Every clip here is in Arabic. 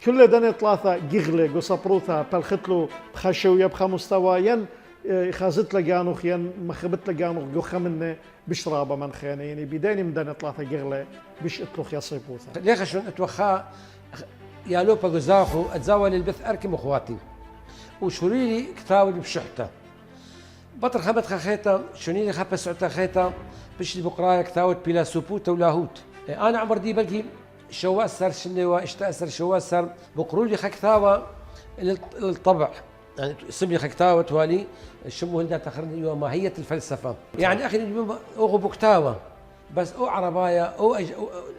كل دني ثلاثة جغلة قصبروثا بالختلو بخشوية بخا مستوى ين خازت لجانوخ ين مخبت لجانوخ جوخا من بشرابة من خانة يعني بداية من دني ثلاثة جغلة بش اتلوخ يصيبوثا ليش شون اتوخا يا لوبا جزاخو اتزاول البث اركم اخواتي وشوريلي كتاول بشحته بطر خبت خيتا شونيلي خبت سعتا خيتا بش بقرايا كتاول بلا سوبوت ولاهوت انا عمر دي بلقي شواسر شنوا اشتأسر شواسر بقروا لي خكتاوة للطبع يعني اسم لي خكتاوة توالي شمو هندا تخرني ماهية الفلسفة يعني أخي أو بكتاوة بس أو عربايا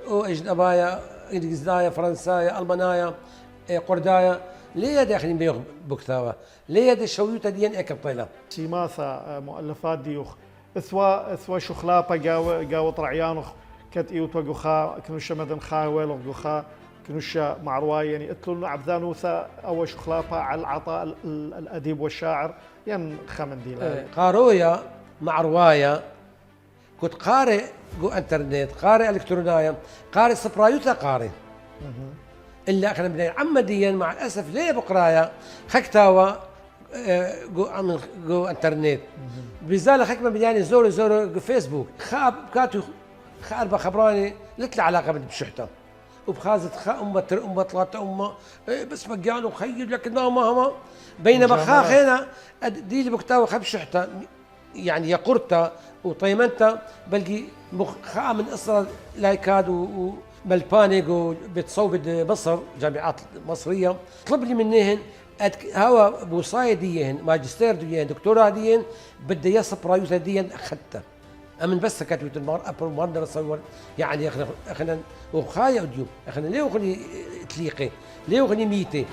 أو أجنبايا إنجليزايا فرنسايا ألمانايا قردايا ليه يا أخي بيوخ بكتاوة ليه يا الشويوتة دي أكل طيلة سيماثا مؤلفات ديوخ اثوا شخلاپا جاو طرعيانوخ كت ايوتوا جوخا كنوشا مدن خاويل جوخا كنوشا معرواي يعني اتلو عبدانوثا او شخلاپا على العطاء الاديب والشاعر ين خمن ديلا قارويا معروايا كنت قارئ جو انترنت قارئ الكترونايا قارئ سبرايوتا قارئ الا اخنا بدنا عمديا مع الاسف ليه بقرايا خكتاوا جو انترنت بزال خكمه بداني زور جو فيسبوك خاب كاتو خاربه خبراني لك علاقه بشحته وبخازت امه طلعت بس مجان وخير لك مهما بينما خاخينا دي اللي بكتاوى خب شحته يعني يا قرطه وطيمنتا بلقي خا من اسرى لايكاد وبالبانيق وبتصوب مصر جامعات مصريه طلب لي منهن هوا بوصايه ديهن ماجستير ديهن دكتوراه ديهن بدي يصب رايوتا ديهن اخذته امن بس كاتبه ابر مره اصور يعني اخنا وخايا وديو اخنا ليه اغني تليقي ليه اغني ميته